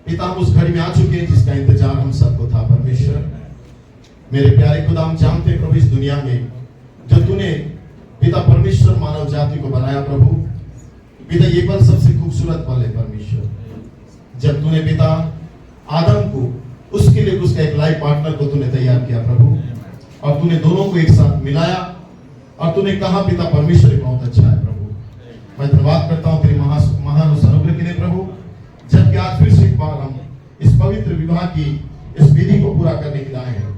पिता हम उस घड़ी में आ चुके हैं जिसका इंतजार हम सबको था। परमेश्वर मेरे प्यारे खुदा, हम जानते प्रभु इस दुनिया में जो तूने पिता परमेश्वर मानव जाति को बनाया प्रभु पिता, ये पल सबसे खूबसूरत पल है परमेश्वर, जब तूने पिता आदम को उसके लिए उसका एक लाइफ पार्टनर को तूने तैयार किया प्रभु, और तूने दोनों को एक साथ मिलाया और तूने कहा पिता परमेश्वर बहुत अच्छा है प्रभु। मैं धन्यवाद करता हूँ तेरे महान उस अनुग्रह के लिए प्रभु, जबकि आज फिर से एक बार हम इस पवित्र विवाह की इस विधि को पूरा करने के लिए आए हैं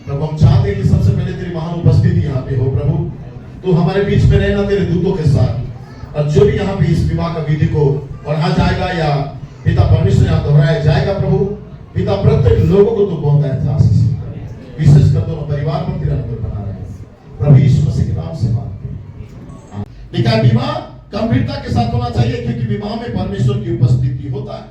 प्रभु। हम चाहते हैं कि सबसे पहले तेरी महान उपस्थिति यहाँ पे हो प्रभु, तू हमारे बीच में रहना तेरे दूतों के साथ, और जो भी यहाँ पे इस विवाह का विधि को पढ़ा जाएगा या पिता परमेश्वर यहाँ दोहराया जाएगा प्रभु पिता, प्रत्येक लोगों को तू बहुत एहसास विशेष कर दोनों परिवार पर तेरा अनुग्रह बना रहे प्रभु यीशु मसीह के नाम से मांगते हैं। लेकिन विवाह गंभीरता के साथ होना चाहिए, क्योंकि विवाह में परमेश्वर की उपस्थिति होता है।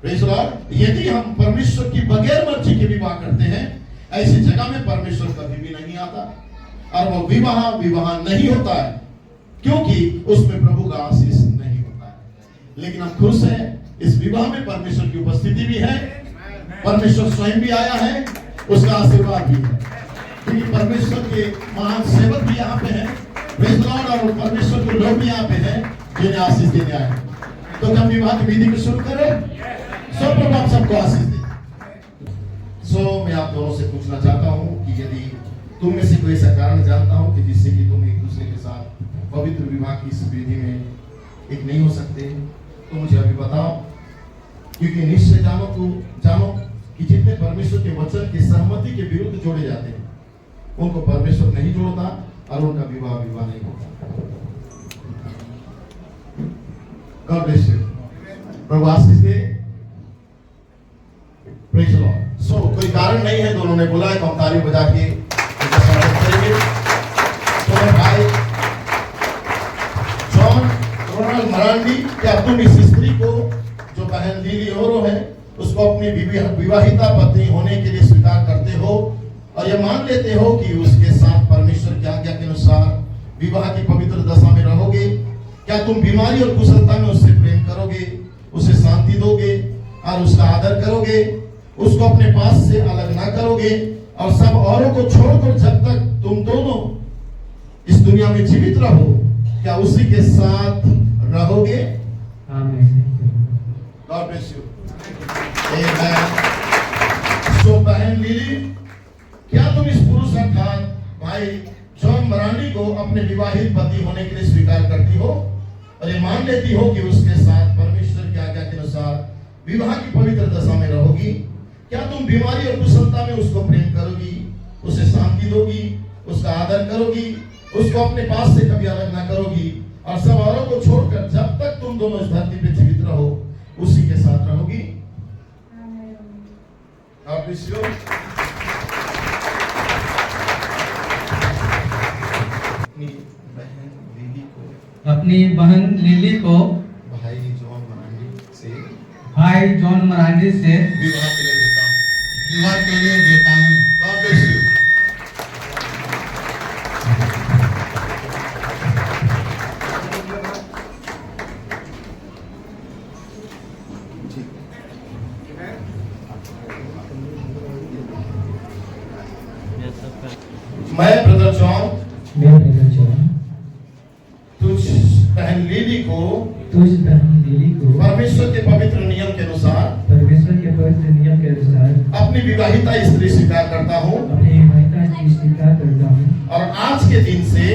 Praise Lord. यदि हम परमेश्वर की बगैर मर्जी के विवाह करते हैं, ऐसी जगह में परमेश्वर कभी भी नहीं आता, और वो विवाह नहीं होता है, क्योंकि उसमें प्रभु का आशीष नहीं होता है। लेकिन हम खुश हैं इस विवाह में परमेश्वर की उपस्थिति भी है, परमेश्वर स्वयं भी आया है, उसका आशीर्वाद भी है, क्योंकि परमेश्वर के महान सेवक भी यहाँ पे हैं, प्रेज़ लॉर्ड, और परमेश्वर के लोग भी यहाँ पे हैं जिन्हें आशीष देने आए। तो हम विवाह की विधि को शुरू करें। सो प्रभु आप सबको आशीष दे। मैं आप दोनों से पूछना चाहता हूँ कि यदि तुम में से कोई ऐसा कारण जानता हो कि जिससे कि तुम एक दूसरे के साथ पवित्र विवाह की इस विधि में एक नहीं हो सकते, तो मुझे अभी बताओ, क्योंकि निश्चय जानो कि जितने परमेश्वर के वचन की सहमति के विरुद्ध जोड़े जाते हैं उनको परमेश्वर नहीं जोड़ता, और उनका विवाह नहीं होता। God bless you. Prabhu Ashish they. Praise Lord. कोई कारण नहीं है, दोनों ने बोला है, तो हम ताली बजा के उनका स्वागत करेंगे। तो भाई जॉन रोनाल्ड मरांडी, क्या तुम इस स्त्री को जो बहन लीली ओरो है उसको अपनी विवाहिता पत्नी होने के लिए स्वीकार करते हो, और ये मान लेते हो कि उसके साथ परमेश्वर की आज्ञा के अनुसार विवाह की पवित्र दशा में रहोगे? क्या तुम बीमारी और कुशलता में उससे प्रेम करोगे, उसे शांति दोगे और उसका आदर करोगे, उसको अपने पास से अलग ना करोगे, और सब औरों को छोड़कर जब तक तुम दोनों इस दुनिया में जीवित रहो क्या उसी के साथ रहोगे? आमीन। God bless you. आमेन। बहन लीली, क्या तुम इस पुरुष अर्थात भाई जॉन मरांडी को अपने विवाहित पति होने के लिए स्वीकार करती हो, और ये मान लेती हो कि उसके साथ परमेश्वर की आज्ञा के अनुसार विवाह की पवित्र दशा में रहोगी? क्या तुम बीमारी और कुशलता में उसको प्रेम करोगी, उसे शांति दोगी, उसका आदर करोगी, उसको अपने पास से कभी अलग ना करोगी, और सब औरों को छोड़कर जब तक तुम दोनों इस धरती पे जीवित रहो उसी के साथ रहोगी? आप अपनी बहन लिली को भाई जॉन मरांडी से विवाह के लिए देता हूँ। विवाह के लिए देता हूँ। God bless you। मैं ब्रदर जॉन तुझ बहन लीली को परमेश्वर के पवित्र नियम के अनुसार अपनी विवाहिता स्त्री स्वीकार करता हूँ, और आज के दिन से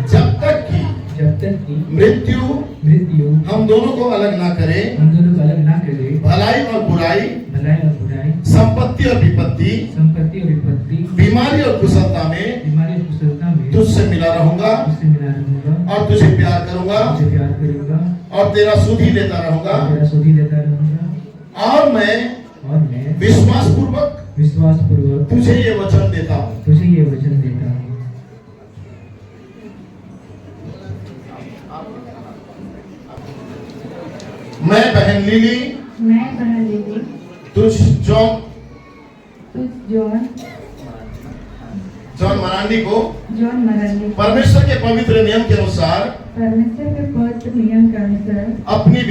जब तक की मृत्यु हम दोनों को अलग ना करे, भलाई और बुराई, संपत्ति और विपत्ति, बीमारी और कुशलता में तुझसे मिला रहूंगा, और तुझे प्यार करूंगा, और तेरा सुध ही लेता रहूंगा, और मैं विश्वास पूर्वक तुझे ये वचन देता हूँ। मैं बहन लीली तुझ जॉन मरांडी को परमेश्वर के पवित्र नियम के अनुसार अपनी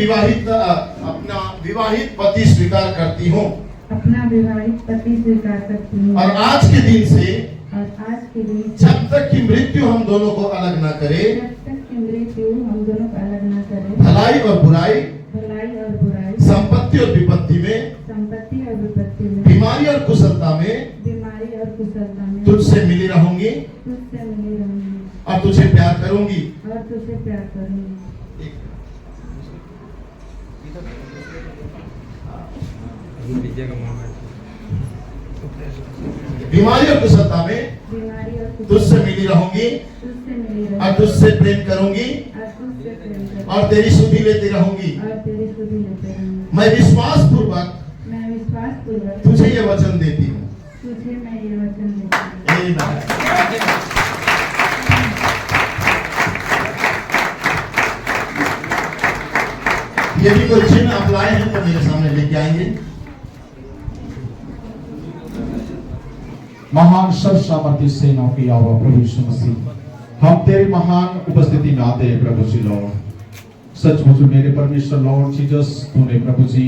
अपना विवाहित पति स्वीकार करती हूँ अपना विवाहित पति स्वीकार करती हूँ और आज के दिन से और आज के दिन जब तक कि मृत्यु हम दोनों को अलग न करे, जब तक की मृत्यु हम दोनों को अलग न करे, भलाई और बुराई, संपत्ति और विपत्ति में, बीमारी और कुशलता में तुझसे मिली रहूंगी और तुझे प्यार करूंगी। बीमारी और कुशलता में तुझसे मिली रहूंगी और तुझसे प्रेम करूंगी और तेरी सुधि लेती रहूंगी। मैं विश्वास पूर्वक तुझे ये वचन देती हूँ। यदि कोई चिन्ह आप लाए हैं तो मेरे सामने लेके आएंगे। महान सर्वसामर्थ्य सेनाओं की आवा प्रभु यीशु मसीह, हम तेरी महान उपस्थिति में आते हैं प्रभु जी लॉर्ड। सचमुच मेरे परमेश्वर लॉर्ड जीसस, तूने प्रभु जी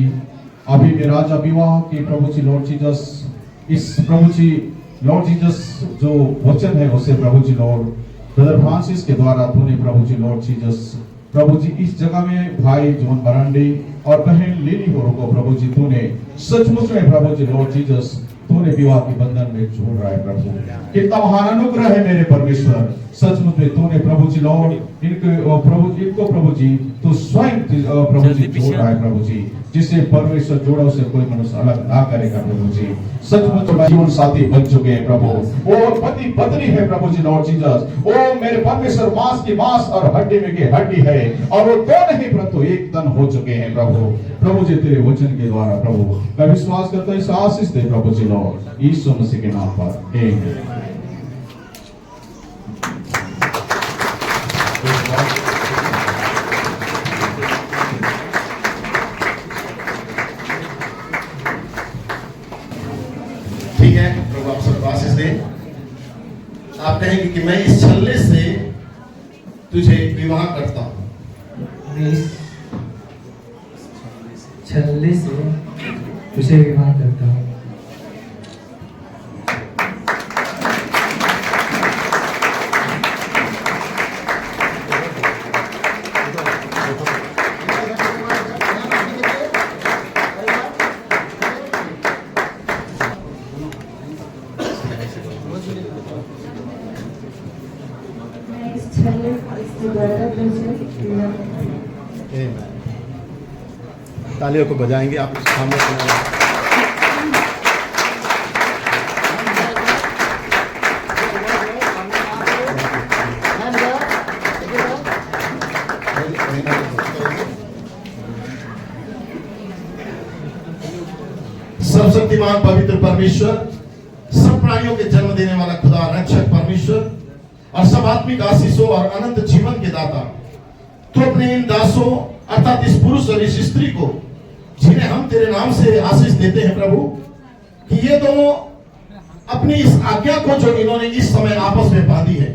अभी में राजा विवाह की प्रभु जी लॉर्ड जीसस, इस प्रभु जी लॉर्ड जीसस जो वचन है उसे प्रभु जी लॉर्ड ब्रदर फ्रांसिस के द्वारा तूने प्रभु जी लॉर्ड जीसस प्रभु जी इस जगह में भाई जॉन मरांडी और बहन लिली होरो को प्रभु जी तूने सचमुच में प्रभु जी लॉर्ड जीसस तूने विवाह के बंधन में जोड़ रहा है प्रभु। कितना महान अनुग्रह है मेरे परमेश्वर, सचमुच में तूने प्रभु जी लॉर्ड इनको प्रभु जी तू स्वयं प्रभु जी जोड़ रहा है प्रभु जी, जिसे परमेश्वर जोड़ा उसे कोई मनुष्य अलग ना करेगा प्रभु जी। सचमुच जीवन साथी बन चुके हैं प्रभु, वो पति पत्नी है प्रभु जी लॉर्ड जीसस। ओ मेरे परमेश्वर मांस की मांस और हड्डी में की हड्डी है और वो दो नहीं परंतु एक तन हो चुके हैं प्रभु। प्रभु जी तेरे वचन के द्वारा प्रभु मैं विश्वास करता हूँ, इस आशीष दे प्रभु जी लॉर्ड यीशु मसीह के नाम पर आमीन। ठीक है, प्रभु आप सबको आशीष दे। आप कहेंगे कि मैं इस छल्ले से तुझे विवाह करता हूँ। इस छल्ले से तुझे विवाह करता हूँ। तालियों को बजाएंगे आप सामने। सर्वशक्तिमान पवित्र परमेश्वर, सब प्राणियों के जन्म देने वाला खुदा रक्षक परमेश्वर और सब आत्मिक आशीषों और अनंत जीवन के दाता, तो अपने इन दासों अर्थात इस पुरुष और इस स्त्री को जिन्हें हम तेरे नाम से आशीष देते हैं प्रभु, कि ये दोनों अपनी इस आज्ञा को जो इन्होंने इस समय आपस में बांधी है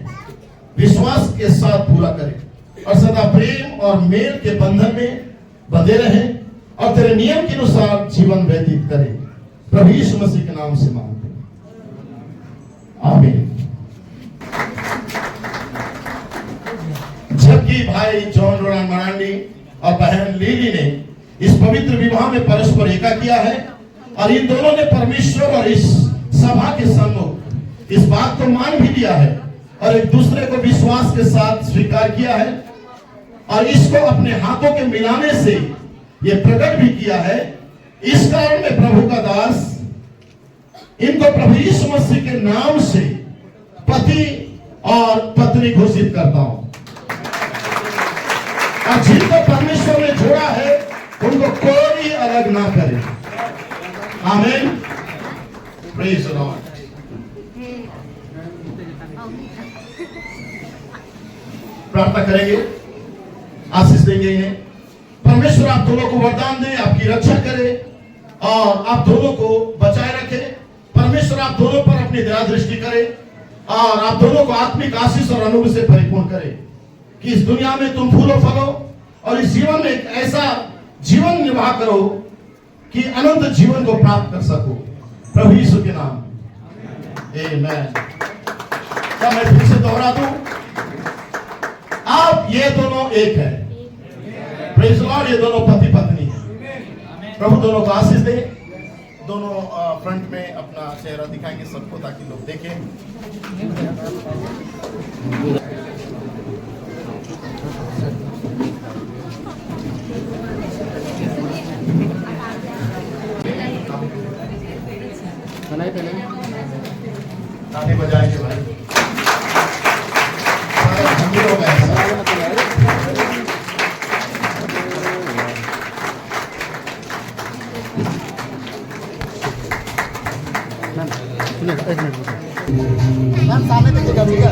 विश्वास के साथ पूरा करें और सदा प्रेम और मेल के बंधन में बंधे रहें और तेरे नियम के अनुसार जीवन व्यतीत करें। प्रभु यीशु मसीह के नाम से मांगते हैं, आमीन। जबकि भाई जॉन रोनाल्ड मरांडी और बहन लीली ने इस पवित्र विवाह में परस्पर एका किया है और इन दोनों ने परमेश्वर और इस सभा के सम्मुख इस बात को मान भी लिया है और एक दूसरे को विश्वास के साथ स्वीकार किया है और इसको अपने हाथों के मिलाने से ये प्रकट भी किया है। इस कारण में प्रभु का दास इनको प्रभु यीशु मसीह के नाम से पति और पत्नी घोषित करता हूं और जिनको परमेश्वर ने जोड़ा है उनको कोई अलग ना करे। आमीन, प्रेज द लॉर्ड। प्रार्थना करेंगे, आशीष देंगे इन्हें। परमेश्वर आप दोनों को वरदान दे, आपकी रक्षा करे और आप दोनों को बचाए रखे। परमेश्वर आप दोनों पर अपनी दया दृष्टि करे और आप दोनों को आत्मिक आशीष और अनुभव से परिपूर्ण करे कि इस दुनिया में तुम फूलो फलो और इस जीवन में एक ऐसा जीवन निर्वाह करो कि अनंत जीवन को प्राप्त कर सको। प्रभु यीशु के नाम आमेन। क्या मैं फिर से दोहरा दूं? आप ये दोनों एक है। Praise Lord. ये दोनों पति पत्नी है। प्रभु दोनों को आशीष दे। दोनों फ्रंट में अपना चेहरा दिखाएंगे सबको ताकि लोग देखें। ताली बजाएंगे भाई। सारा ठंडी हो गया है। मैम सामने देखिएगा, ठीक है?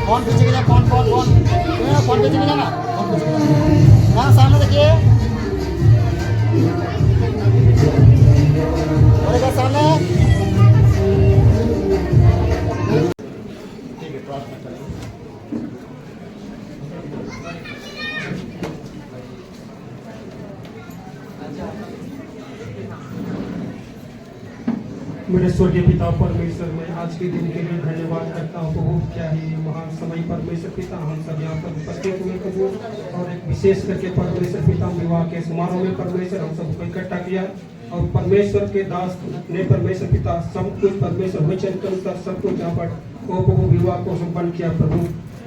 फोन पीछे जाए, फोन फोन फोन फोन पीछे जाना, फोन पीछे जाना। मैम सामने देखिए, बोलेगा सामने। ठीक है, प्रार्थना करें। मेरे स्वर्गीय पिता परमेश्वर, मैं आज के दिन के लिए धन्यवाद करता हूँ प्रभु। क्या ही महान समय परमेश्वर पिता, हम सब यहाँ पर उपस्थित हुए प्रभु, और एक विशेष करके परमेश्वर पिता विवाह के समारोह में परमेश्वर हम सबको इकट्ठा किया, और परमेश्वर के दास ने परमेश्वर पिता सब कुछ परमेश्वर वचन के अनुसार सब कुछ यहाँ पर वो प्रभु विवाह को संपन्न किया प्रभु।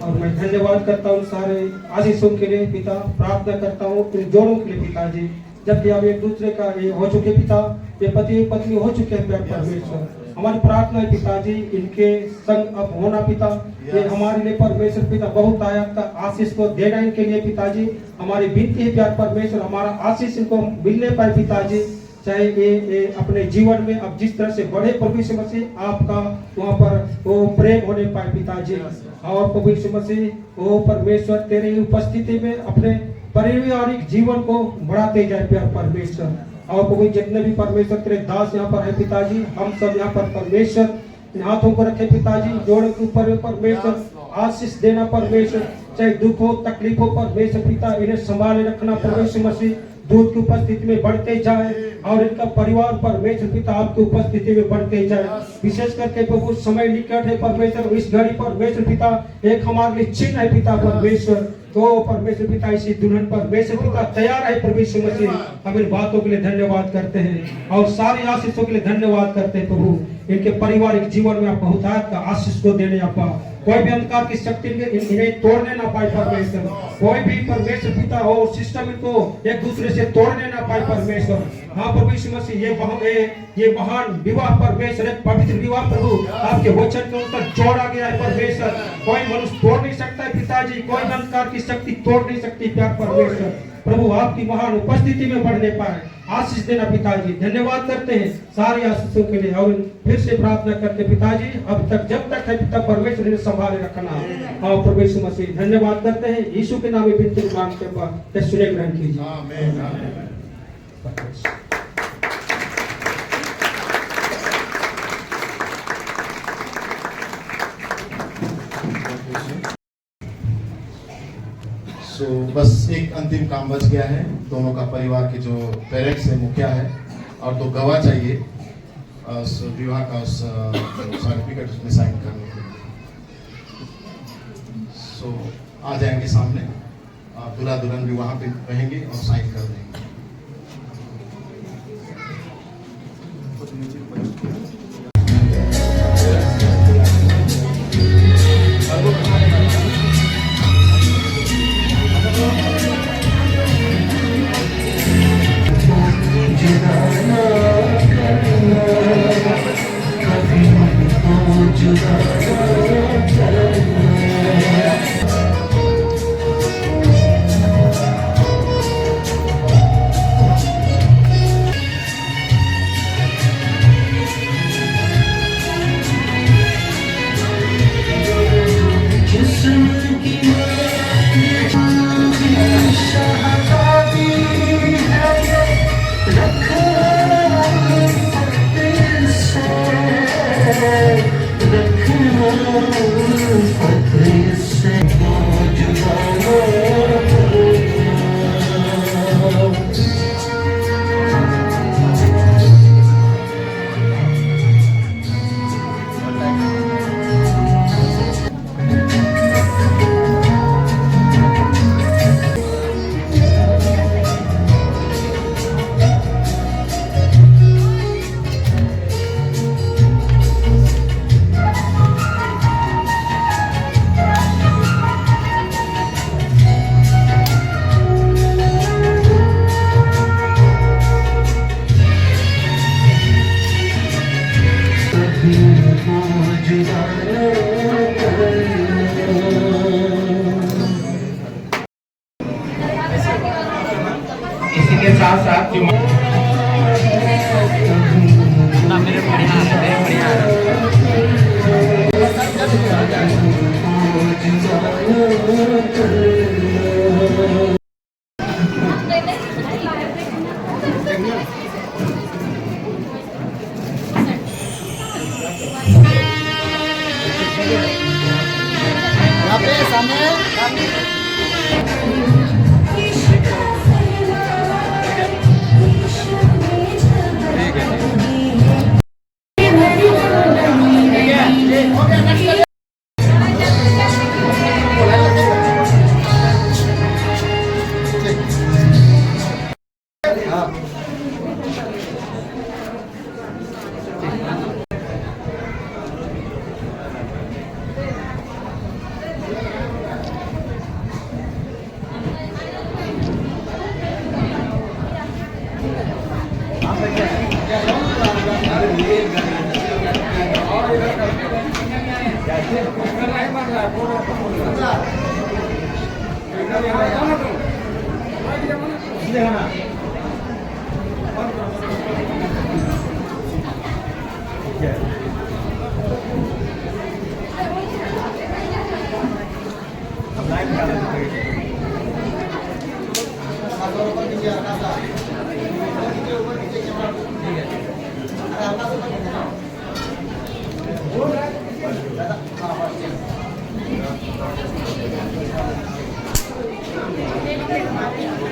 और मैं धन्यवाद करता हूँ सारे आशीषों के लिए पिता, प्रार्थना करता हूँ इन जोड़ों के लिए पिताजी, जबकि अब एक दूसरे का ये हो चुके पिता, ये पति पत्नी हो चुके हैं प्यार परमेश्वर। हमारी प्रार्थना है पिताजी, इनके संग अब होना पिता, ये हमारे लिए परमेश्वर पिता बहुत आया का आशीष को देना इनके लिए पिताजी। हमारी विनती है प्यार परमेश्वर, हमारा आशीष इनको मिलने पाए पिताजी, चाहे ये अपने जीवन में अब जिस तरह से बढ़े प्रभु यीशु मसीह, आपका वहाँ पर वो प्रेम होने पाए पिताजी। और प्रभु यीशु मसीह वो परमेश्वर तेरे उपस्थिति में अपने पारिवारिक जीवन को बढ़ाते जाए प्यार परमेश्वर। और प्रभु जितने भी परमेश्वर तेरे दास यहाँ पर है पिताजी, हम सब यहाँ पर परमेश्वर इन हाथों को रखे पिताजी, जोड़ों के ऊपर परमेश्वर आशीष देना परमेश्वर, चाहे दुख हो तकलीफ हो परमेश्वर पिता, इन्हें संभाले रखना परमेश्वर मसीह, दूध की उपस्थिति में बढ़ते जाए, और इनका परिवार परमेश्वर पिता आपकी उपस्थिति में बढ़ते जाए। विशेष करके प्रभु समय निकट है परमेश्वर, इस घड़ी परमेश्वर पिता एक हमारे लिए चिन्ह है पिता परमेश्वर, तो परमेश्वर पिता इसी दुल्हन परमेश्वर पिता तैयार है परमेश्वर मसीह। हम इन बातों के लिए धन्यवाद करते हैं और सारी आशीषों के लिए धन्यवाद करते हैं प्रभु। इनके पारिवारिक जीवन में आप बहुतायत का आशीष को देने आपा, कोई भी अंधकार की शक्ति इन्हें तोड़ने ना पाए परमेश्वर, कोई भी परमेश्वर पिता और सिस्टम इनको एक दूसरे से तोड़ने ना पाए परमेश्वर। हाँ परमेश्वर मसीह, ये महान विवाह परमेश्वर, एक पवित्र विवाह प्रभु आपके वचन के अनुसार जोड़ा गया है परमेश्वर, कोई मनुष्य तोड़ नहीं सकता है पिताजी, कोई अंधकार की शक्ति तोड़ नहीं सकती प्यार परमेश्वर। प्रभु आपकी महान उपस्थिति में बढ़ने पाए, आशीष देना पिताजी। धन्यवाद करते हैं सारी आशीषों के लिए, और फिर से प्रार्थना करते पिताजी, अब तक जब तक है पिता परमेश्वर इन्हें संभाले रखना। और परमेश्वर मसीह धन्यवाद करते हैं, यीशु के नाम में विनती मांगते हैं, सुने ग्रहण कीजिए। आमीन आमीन। बस एक अंतिम काम बच गया है, दोनों का परिवार के जो पेरेंट्स है, मुखिया है, और दो गवाह चाहिए उस विवाह का उस सर्टिफिकेट उसमें साइन करने के लिए। आ जाएंगे सामने, दूल्हा दुल्हन भी वहां पे रहेंगे और साइन कर देंगे। इसी के साथ साथ जो यहाँ पे सामने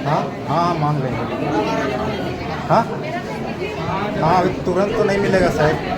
हाँ हाँ मांग लेंगे। हाँ हाँ अभी तुरंत तो नहीं मिलेगा साहब।